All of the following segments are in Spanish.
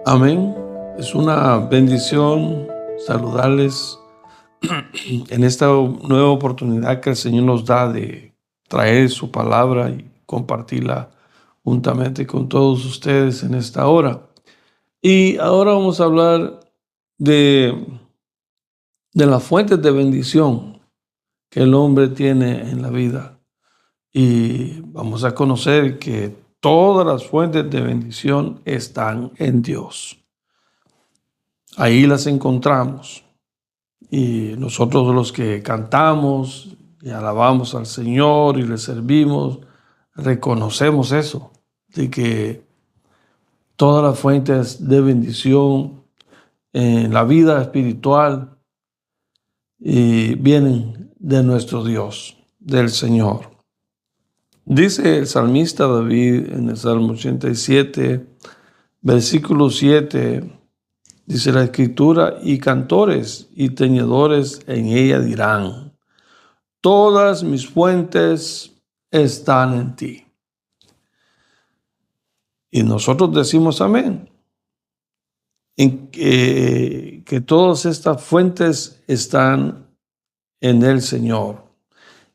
Amén. Es una bendición saludarles en esta nueva oportunidad que el Señor nos da de traer su palabra y compartirla juntamente con todos ustedes en esta hora. Y ahora vamos a hablar de, de las fuentes de bendición que el hombre tiene en la vida. Y vamos a conocer que todas las fuentes de bendición están en Dios. Ahí las encontramos. Y nosotros los que cantamos y alabamos al Señor y le servimos, reconocemos eso, de que todas las fuentes de bendición en la vida espiritual vienen de nuestro Dios, del Señor. Dice el salmista David en el Salmo 87, versículo 7, dice la Escritura: y cantores y tañedores en ella dirán, todas mis fuentes están en ti. Y nosotros decimos amén, en que todas estas fuentes están en el Señor.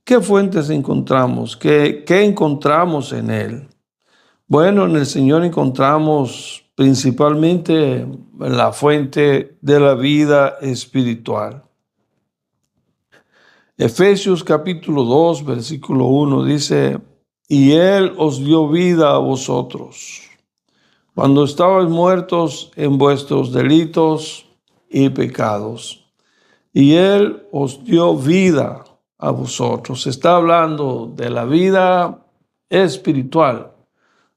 ¿Qué fuentes encontramos? ¿Qué encontramos en Él? Bueno, en el Señor encontramos principalmente la fuente de la vida espiritual. Efesios capítulo 2, versículo 1 dice: y Él os dio vida a vosotros, cuando estabais muertos en vuestros delitos y pecados. Y Él os dio vida a vosotros. Está hablando de la vida espiritual,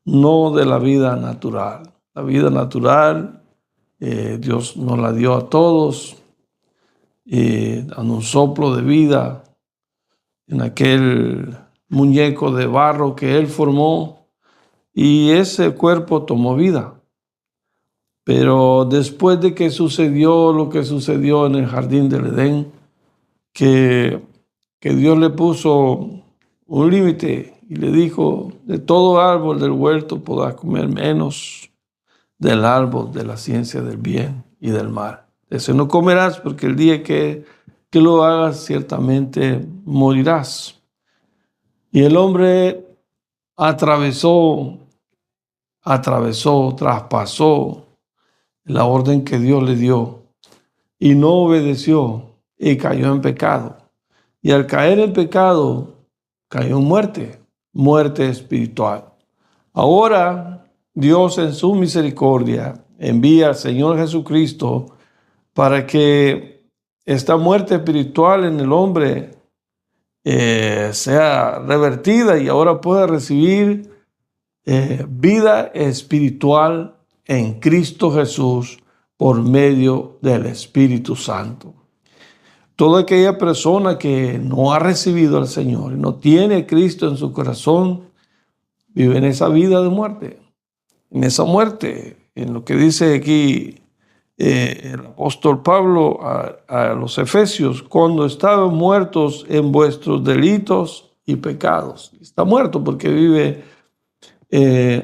no de la vida natural. La vida natural, Dios nos la dio a todos, dando un soplo de vida en aquel muñeco de barro que Él formó, y ese cuerpo tomó vida. Pero después de que sucedió lo que sucedió en el jardín del Edén, que Dios le puso un límite y le dijo: de todo árbol del huerto podrás comer, menos del árbol de la ciencia del bien y del mal. De ese no comerás, porque el día que lo hagas ciertamente morirás. Y el hombre traspasó la orden que Dios le dio y no obedeció y cayó en pecado. Y al caer en pecado, cayó en muerte espiritual. Ahora, Dios en su misericordia envía al Señor Jesucristo para que esta muerte espiritual en el hombre sea revertida y ahora pueda recibir vida espiritual en Cristo Jesús por medio del Espíritu Santo. Toda aquella persona que no ha recibido al Señor y no tiene a Cristo en su corazón, vive en esa vida de muerte, en esa muerte, en lo que dice aquí el apóstol Pablo a los Efesios: cuando estaban muertos en vuestros delitos y pecados. Está muerto porque vive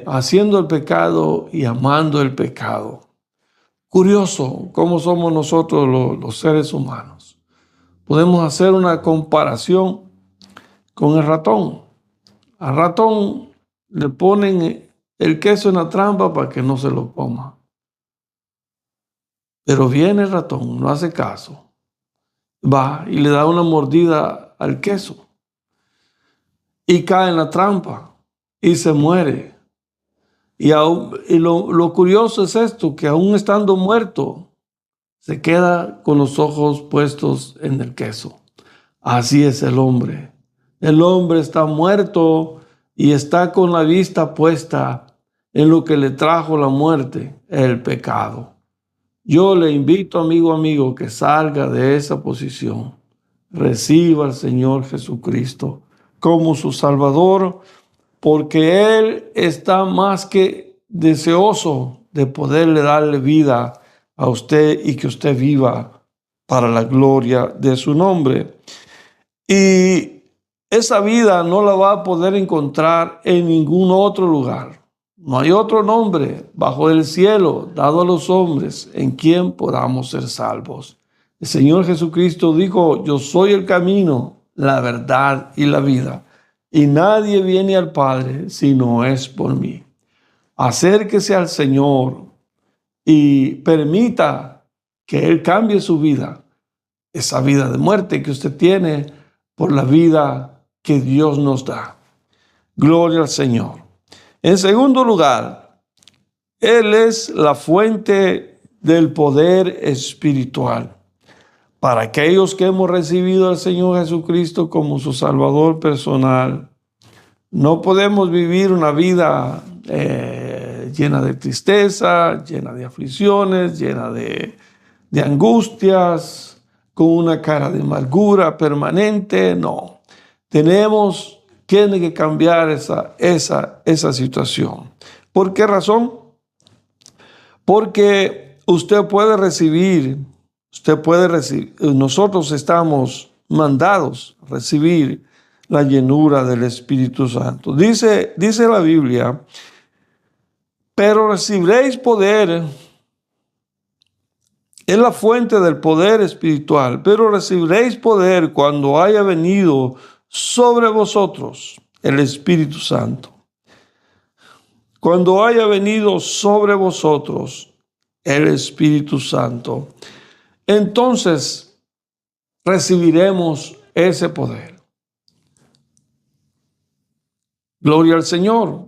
haciendo el pecado y amando el pecado. Curioso cómo somos nosotros los seres humanos. Podemos hacer una comparación con el ratón. Al ratón le ponen el queso en la trampa para que no se lo coma. Pero viene el ratón, no hace caso, va y le da una mordida al queso y cae en la trampa y se muere. Y lo curioso es esto, que aún estando muerto, se queda con los ojos puestos en el queso. Así es el hombre. El hombre está muerto y está con la vista puesta en lo que le trajo la muerte, el pecado. Yo le invito, amigo, que salga de esa posición. Reciba al Señor Jesucristo como su Salvador, porque Él está más que deseoso de poderle darle vida a usted y que usted viva para la gloria de su nombre. Y esa vida no la va a poder encontrar en ningún otro lugar. No hay otro nombre bajo el cielo dado a los hombres en quien podamos ser salvos. El Señor Jesucristo dijo: yo soy el camino, la verdad y la vida, y nadie viene al Padre si no es por mí. Acérquese al Señor y permita que Él cambie su vida, esa vida de muerte que usted tiene, por la vida que Dios nos da. Gloria al Señor. En segundo lugar, Él es la fuente del poder espiritual. Para aquellos que hemos recibido al Señor Jesucristo como su Salvador personal, no podemos vivir una vida llena de tristeza, llena de aflicciones, llena de angustias, con una cara de amargura permanente. No, tiene que cambiar esa situación. ¿Por qué razón? Porque nosotros estamos mandados a recibir la llenura del Espíritu Santo. Dice la Biblia: pero recibiréis poder. Es la fuente del poder espiritual. Pero recibiréis poder cuando haya venido sobre vosotros el Espíritu Santo. Cuando haya venido sobre vosotros el Espíritu Santo, entonces recibiremos ese poder. Gloria al Señor.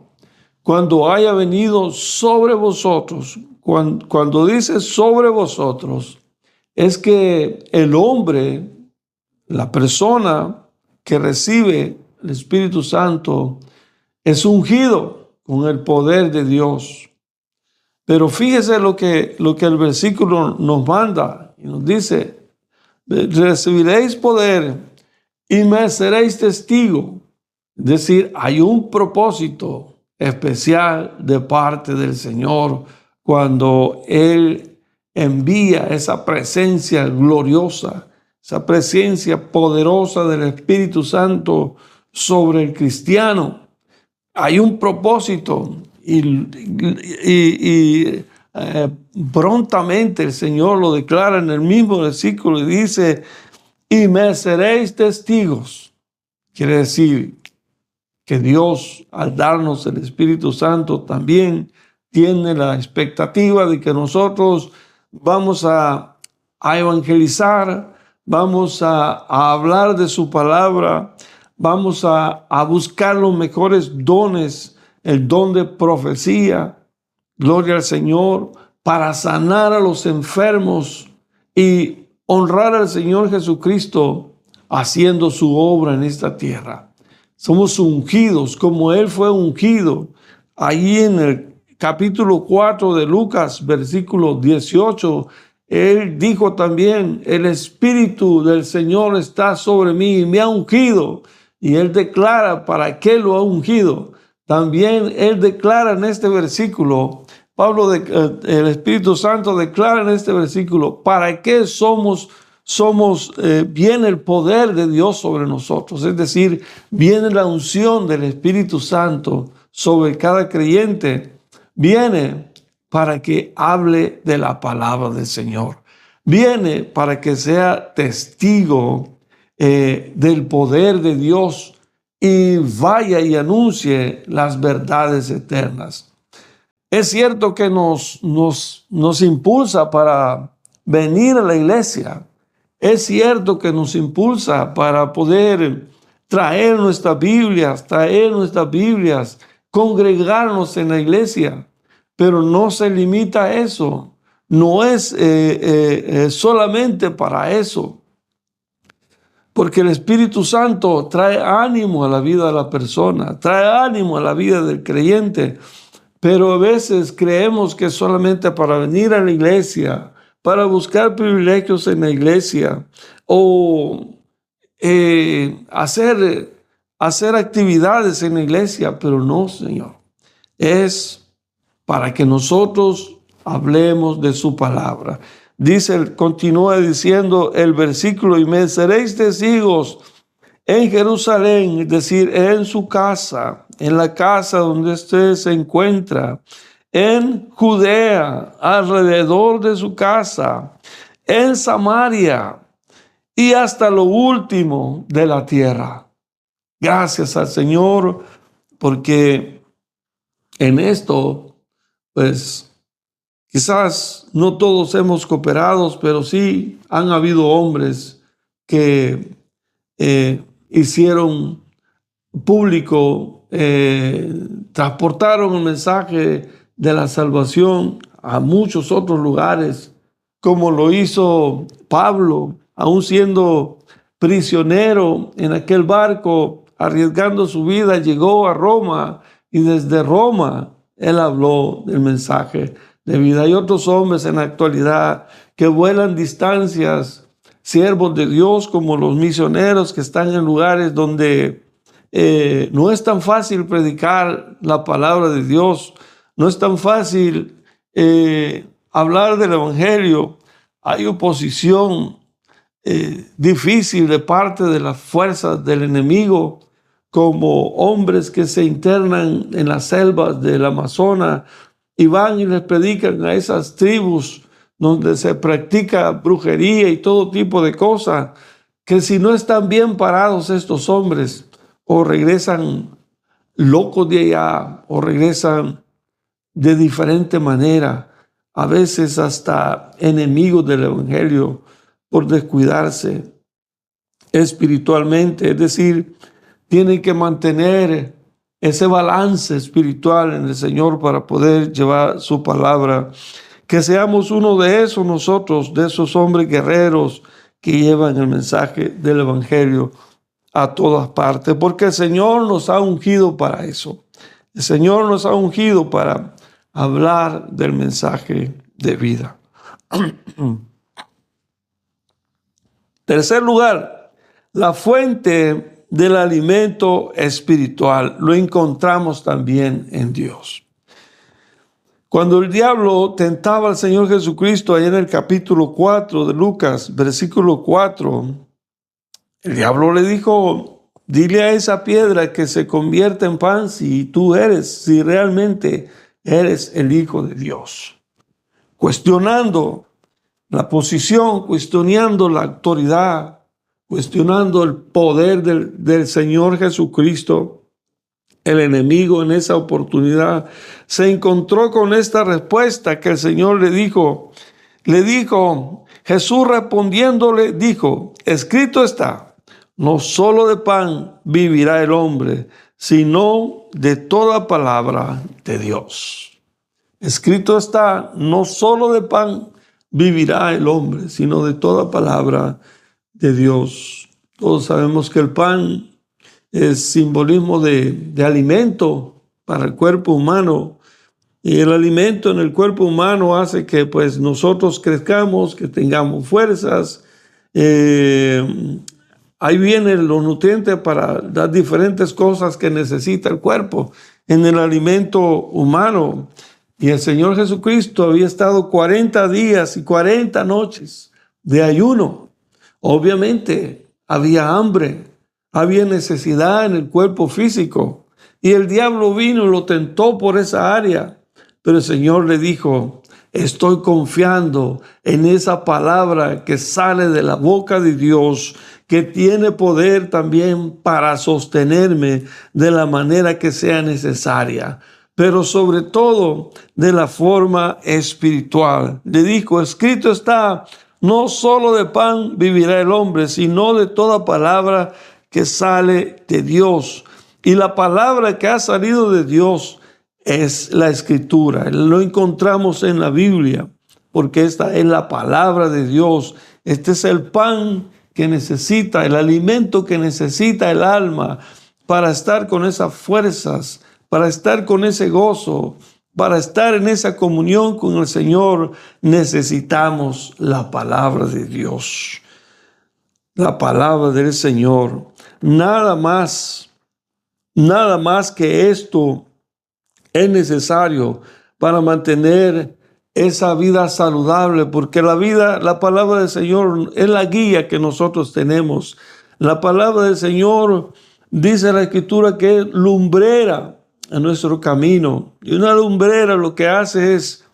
Cuando haya venido sobre vosotros, cuando dice sobre vosotros, es que el hombre, la persona que recibe el Espíritu Santo, es ungido con el poder de Dios. Pero fíjese lo que el versículo nos manda y nos dice: recibiréis poder y me seréis testigo. Es decir, hay un propósito especial de parte del Señor cuando Él envía esa presencia gloriosa, esa presencia poderosa del Espíritu Santo sobre el cristiano. Hay un propósito y prontamente el Señor lo declara en el mismo versículo y dice: y me seréis testigos. Quiere decir que Dios, al darnos el Espíritu Santo, también tiene la expectativa de que nosotros vamos a evangelizar, vamos a hablar de su palabra, vamos a buscar los mejores dones, el don de profecía, gloria al Señor, para sanar a los enfermos y honrar al Señor Jesucristo haciendo su obra en esta tierra. Somos ungidos como Él fue ungido. Ahí en el capítulo 4 de Lucas, versículo 18, Él dijo también: el Espíritu del Señor está sobre mí y me ha ungido. Y Él declara para qué lo ha ungido. También Él declara en este versículo, el Espíritu Santo declara en este versículo, para qué viene el poder de Dios sobre nosotros. Es decir, viene la unción del Espíritu Santo sobre cada creyente. Viene para que hable de la palabra del Señor. Viene para que sea testigo del poder de Dios y vaya y anuncie las verdades eternas. Es cierto que nos impulsa para venir a la iglesia. Es cierto que nos impulsa para poder traer nuestras Biblias, congregarnos en la iglesia. Pero no se limita a eso. No es solamente para eso. Porque el Espíritu Santo trae ánimo a la vida de la persona, trae ánimo a la vida del creyente. Pero a veces creemos que es solamente para venir a la iglesia, para buscar privilegios en la iglesia o hacer actividades en la iglesia. Pero no, Señor. Es para que nosotros hablemos de su palabra. Continúa diciendo el versículo: y me seréis testigos en Jerusalén, es decir, en su casa, en la casa donde usted se encuentra, en Judea, alrededor de su casa, en Samaria y hasta lo último de la tierra. Gracias al Señor, porque en esto, pues, quizás no todos hemos cooperado, pero sí han habido hombres que hicieron público, transportaron el mensaje de la salvación a muchos otros lugares, como lo hizo Pablo, aún siendo prisionero en aquel barco, arriesgando su vida, llegó a Roma y desde Roma él habló del mensaje de vida. Hay otros hombres en la actualidad que vuelan distancias, siervos de Dios, como los misioneros que están en lugares donde no es tan fácil predicar la palabra de Dios, no es tan fácil hablar del evangelio. Hay oposición difícil de parte de las fuerzas del enemigo, como hombres que se internan en las selvas del Amazonas y van y les predican a esas tribus donde se practica brujería y todo tipo de cosas, que si no están bien parados estos hombres, o regresan locos de allá, o regresan de diferente manera, a veces hasta enemigos del evangelio por descuidarse espiritualmente. Es decir, tienen que mantener ese balance espiritual en el Señor para poder llevar su palabra. Que seamos uno de esos nosotros, de esos hombres guerreros que llevan el mensaje del evangelio a todas partes, porque el Señor nos ha ungido para eso. El Señor nos ha ungido para hablar del mensaje de vida. Tercer lugar, la fuente del alimento espiritual lo encontramos también en Dios. Cuando el diablo tentaba al Señor Jesucristo, allá en el capítulo 4 de Lucas, versículo 4, el diablo le dijo: dile a esa piedra que se convierta en pan si realmente eres el Hijo de Dios. Cuestionando la posición, cuestionando la autoridad, cuestionando el poder del Señor Jesucristo. El enemigo en esa oportunidad se encontró con esta respuesta que el Señor le dijo. Jesús respondiéndole dijo: escrito está, no solo de pan vivirá el hombre, sino de toda palabra de Dios. Escrito está, no solo de pan vivirá el hombre, sino de toda palabra de Dios. Todos sabemos que el pan es simbolismo de alimento para el cuerpo humano. Y el alimento en el cuerpo humano hace que pues nosotros crezcamos, que tengamos fuerzas. Ahí vienen los nutrientes para las diferentes cosas que necesita el cuerpo en el alimento humano. Y el Señor Jesucristo había estado 40 días y 40 noches de ayuno. Obviamente había hambre, había necesidad en el cuerpo físico. Y el diablo vino y lo tentó por esa área. Pero el Señor le dijo: estoy confiando en esa palabra que sale de la boca de Dios, que tiene poder también para sostenerme de la manera que sea necesaria, pero sobre todo de la forma espiritual. Le dijo: escrito está, no solo de pan vivirá el hombre, sino de toda palabra que sale de Dios. Y la palabra que ha salido de Dios es la Escritura. Lo encontramos en la Biblia, porque esta es la palabra de Dios. Este es el pan que necesita, el alimento que necesita el alma para estar con esas fuerzas, para estar con ese gozo, para estar en esa comunión con el Señor. Necesitamos la palabra de Dios, la palabra del Señor. Nada más que esto es necesario para mantener esa vida saludable, porque la palabra del Señor es la guía que nosotros tenemos. La palabra del Señor dice la Escritura que es lumbrera en nuestro camino. Y una lumbrera lo que hace es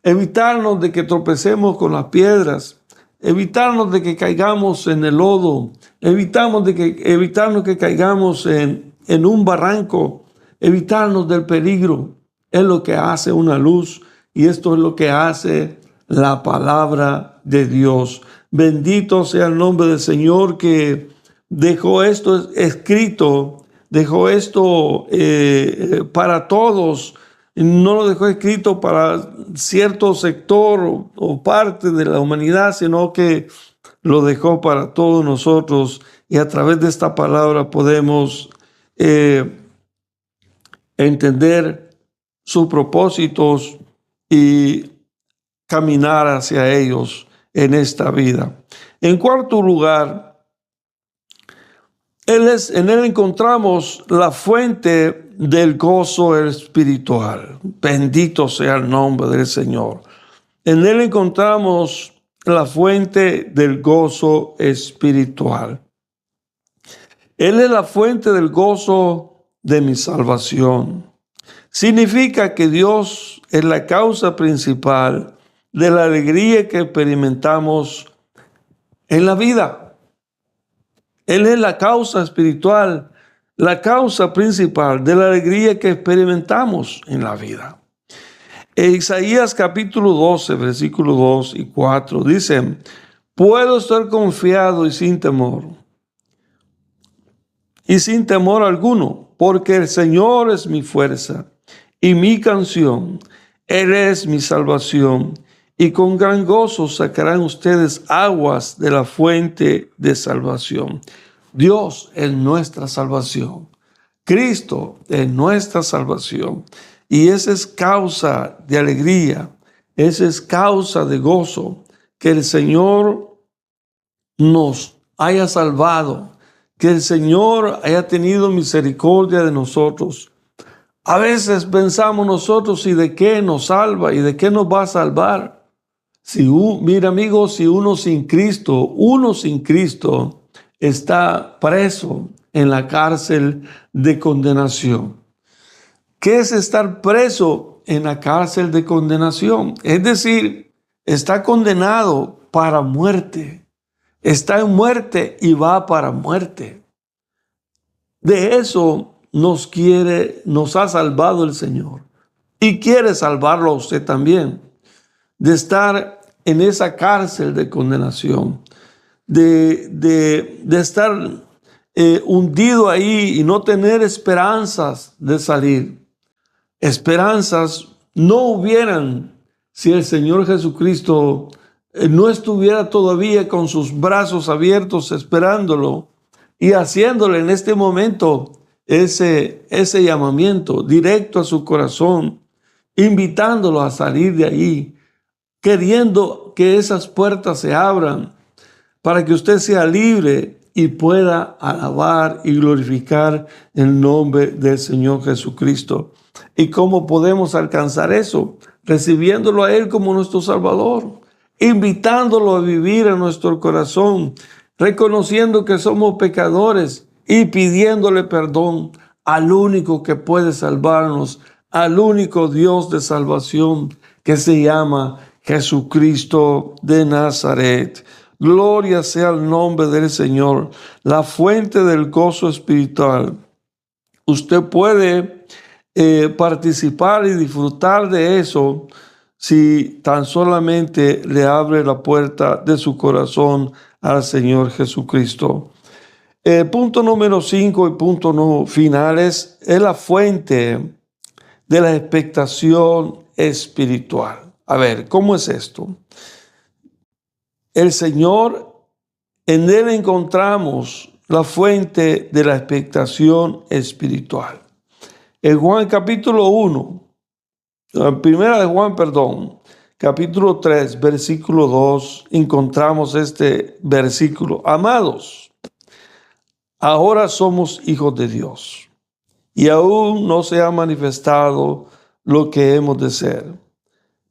evitarnos de que tropecemos con las piedras, evitarnos de que caigamos en el lodo, evitarnos que caigamos en un barranco, evitarnos del peligro. Es lo que hace una luz, y esto es lo que hace la palabra de Dios. Bendito sea el nombre del Señor, que dejó esto escrito, dejó esto para todos. No lo dejó escrito para cierto sector o parte de la humanidad, sino que lo dejó para todos nosotros, y a través de esta palabra podemos entender sus propósitos y caminar hacia ellos en esta vida. En cuarto lugar, en él encontramos la fuente del gozo espiritual. Bendito sea el nombre del Señor. En él encontramos la fuente del gozo espiritual. Él es la fuente del gozo de mi salvación. Significa que Dios es la causa principal de la alegría que experimentamos en la vida. Él es la causa espiritual, la causa principal de la alegría que experimentamos en la vida. En Isaías capítulo 12, versículos 2 y 4 dice: puedo estar confiado y sin temor alguno, porque el Señor es mi fuerza y mi canción. Él es mi salvación, y con gran gozo sacarán ustedes aguas de la fuente de salvación. Dios es nuestra salvación. Cristo es nuestra salvación. Y esa es causa de alegría, esa es causa de gozo, que el Señor nos haya salvado, que el Señor haya tenido misericordia de nosotros. A veces pensamos nosotros, ¿y de qué nos salva? ¿Y de qué nos va a salvar? Mira, amigos, si uno sin Cristo está preso en la cárcel de condenación. ¿Qué es estar preso en la cárcel de condenación? Es decir, está condenado para muerte. Está en muerte y va para muerte. De eso nos ha salvado el Señor. Y quiere salvarlo a usted también. De estar en esa cárcel de condenación. De estar hundido ahí y no tener esperanzas de salir. Esperanzas no hubieran si el Señor Jesucristo no estuviera todavía con sus brazos abiertos esperándolo y haciéndole en este momento ese llamamiento directo a su corazón, invitándolo a salir de ahí, queriendo que esas puertas se abran para que usted sea libre y pueda alabar y glorificar el nombre del Señor Jesucristo. ¿Y cómo podemos alcanzar eso? Recibiéndolo a Él como nuestro Salvador, invitándolo a vivir en nuestro corazón, reconociendo que somos pecadores y pidiéndole perdón al único que puede salvarnos, al único Dios de salvación, que se llama Jesucristo de Nazaret. Gloria sea el nombre del Señor, la fuente del gozo espiritual. Usted puede participar y disfrutar de eso si tan solamente le abre la puerta de su corazón al Señor Jesucristo. Punto número 5 y punto final es la fuente de la expectación espiritual. A ver, ¿cómo es esto? El Señor, en Él encontramos la fuente de la expectación espiritual. En Juan capítulo 1, primera de Juan, capítulo 3, versículo 2, encontramos este versículo. Amados, ahora somos hijos de Dios, y aún no se ha manifestado lo que hemos de ser.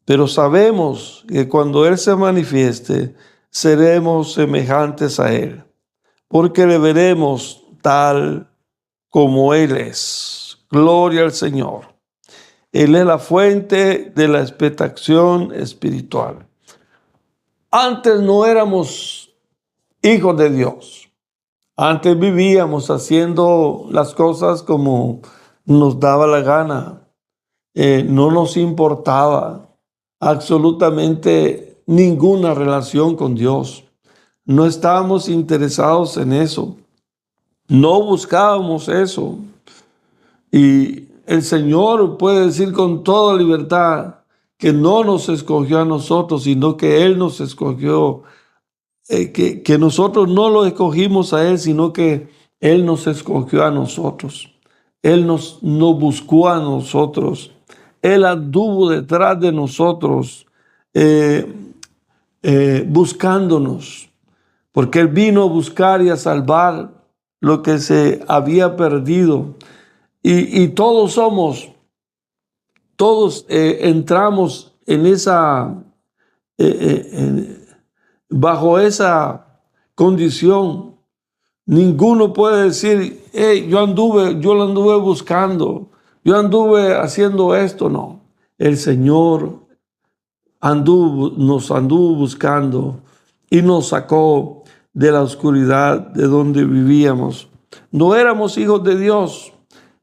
Pero sabemos que cuando Él se manifieste, seremos semejantes a Él, porque le veremos tal como Él es. Gloria al Señor. Él es la fuente de la expectación espiritual. Antes no éramos hijos de Dios. Antes vivíamos haciendo las cosas como nos daba la gana. No nos importaba absolutamente ninguna relación con Dios. No estábamos interesados en eso. No buscábamos eso. Y el Señor puede decir con toda libertad que no nos escogió a nosotros, sino que Él nos escogió. Que nosotros no lo escogimos a Él, sino que Él nos escogió a nosotros. Él nos buscó a nosotros. Él anduvo detrás de nosotros, buscándonos, porque Él vino a buscar y a salvar lo que se había perdido. Y todos entramos en esa, bajo esa condición. Ninguno puede decir, hey, yo lo anduve buscando, yo anduve haciendo esto. No, el Señor nos anduvo buscando y nos sacó de la oscuridad de donde vivíamos. No éramos hijos de Dios,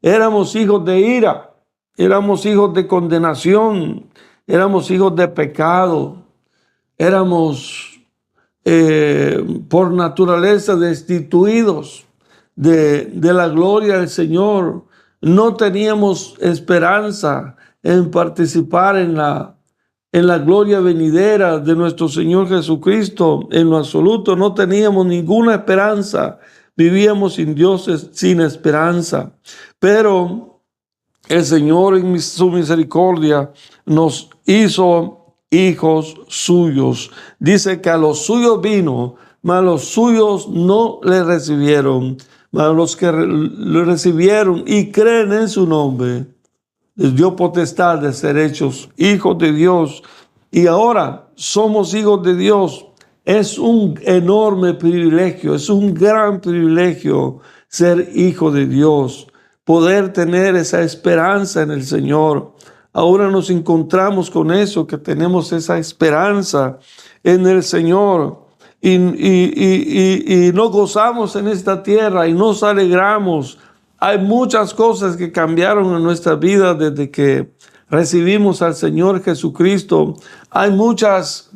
éramos hijos de ira, éramos hijos de condenación, éramos hijos de pecado, éramos por naturaleza destituidos de la gloria del Señor. No teníamos esperanza en participar en la gloria venidera de nuestro Señor Jesucristo. En lo absoluto no teníamos ninguna esperanza. Vivíamos sin Dios, sin esperanza. Pero el Señor en su misericordia nos hizo hijos suyos. Dice que a los suyos vino, mas los suyos no le recibieron. Mas los que le recibieron y creen en su nombre, les dio potestad de ser hechos hijos de Dios. Y ahora somos hijos de Dios. Es un enorme privilegio, es un gran privilegio ser hijo de Dios, poder tener esa esperanza en el Señor. Ahora nos encontramos con eso, que tenemos esa esperanza en el Señor y nos gozamos en esta tierra y nos alegramos. Hay muchas cosas que cambiaron en nuestra vida desde que recibimos al Señor Jesucristo. Hay muchos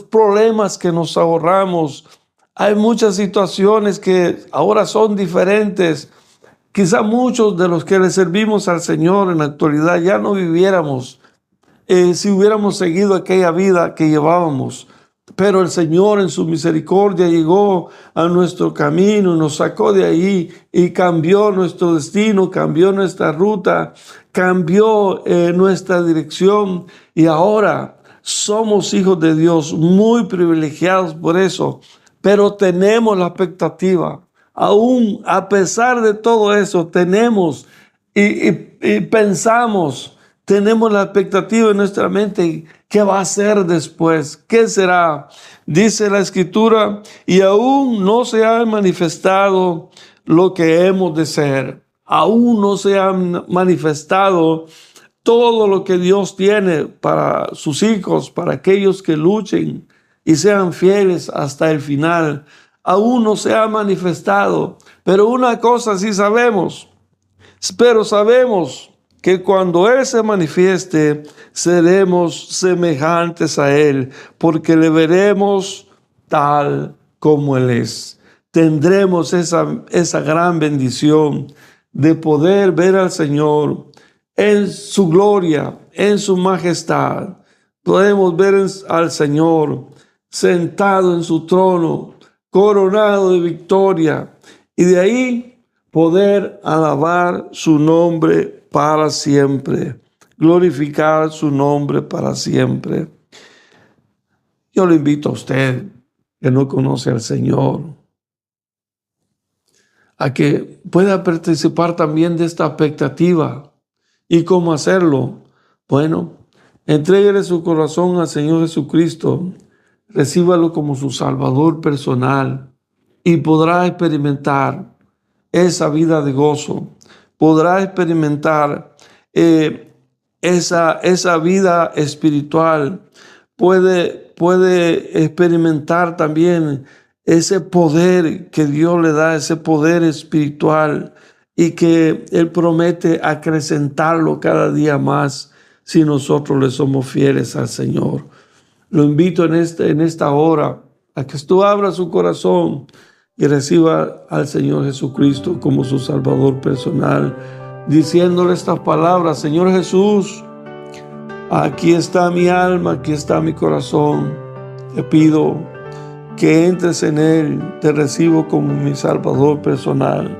problemas que nos ahorramos. Hay muchas situaciones que ahora son diferentes. Quizá muchos de los que le servimos al Señor en la actualidad ya no viviéramos si hubiéramos seguido aquella vida que llevábamos. Pero el Señor en su misericordia llegó a nuestro camino, nos sacó de ahí y cambió nuestro destino, cambió nuestra ruta, cambió nuestra dirección. Y ahora somos hijos de Dios, muy privilegiados por eso. Pero tenemos la expectativa. Aún a pesar de todo eso, tenemos y pensamos, tenemos la expectativa en nuestra mente. ¿Qué va a ser después? ¿Qué será? Dice la Escritura, y aún no se ha manifestado lo que hemos de ser. Aún no se ha manifestado todo lo que Dios tiene para sus hijos, para aquellos que luchen y sean fieles hasta el final. Aún no se ha manifestado, pero una cosa sí sabemos, que cuando Él se manifieste, seremos semejantes a Él, porque le veremos tal como Él es. Tendremos esa gran bendición de poder ver al Señor en su gloria, en su majestad. Podemos ver al Señor sentado en su trono, coronado de victoria, y de ahí poder alabar su nombre para siempre, glorificar su nombre para siempre. Yo le invito a usted que no conoce al Señor a que pueda participar también de esta expectativa. ¿Y cómo hacerlo? Bueno, entréguele su corazón al Señor Jesucristo, recíbalo como su Salvador personal y podrá experimentar esa vida de gozo, podrá experimentar esa vida espiritual, puede experimentar también ese poder que Dios le da, ese poder espiritual, y que Él promete acrecentarlo cada día más si nosotros le somos fieles al Señor. Lo invito en esta hora a que tú abras su corazón y reciba al Señor Jesucristo como su Salvador personal, diciéndole estas palabras: Señor Jesús, aquí está mi alma, aquí está mi corazón. Te pido que entres en Él, te recibo como mi Salvador personal.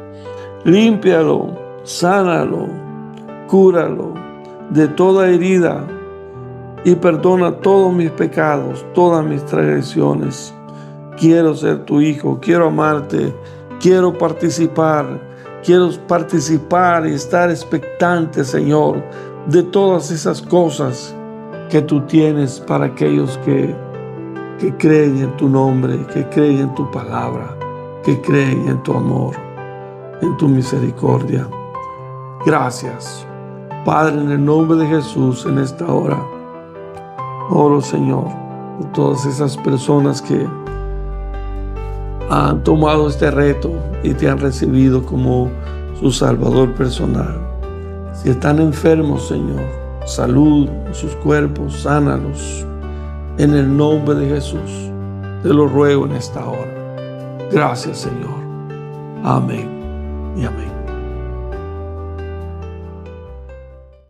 Límpialo, sánalo, cúralo de toda herida y perdona todos mis pecados, todas mis transgresiones. Quiero ser tu hijo, quiero amarte, quiero participar y estar expectante, Señor, de todas esas cosas que tú tienes para aquellos que creen en tu nombre, que creen en tu palabra, que creen en tu amor, en tu misericordia. Gracias, Padre, en el nombre de Jesús, en esta hora. Oro, Señor, por todas esas personas que han tomado este reto y te han recibido como su Salvador personal. Si están enfermos, Señor, salud en sus cuerpos, sánalos. En el nombre de Jesús, te lo ruego en esta hora. Gracias, Señor. Amén y amén.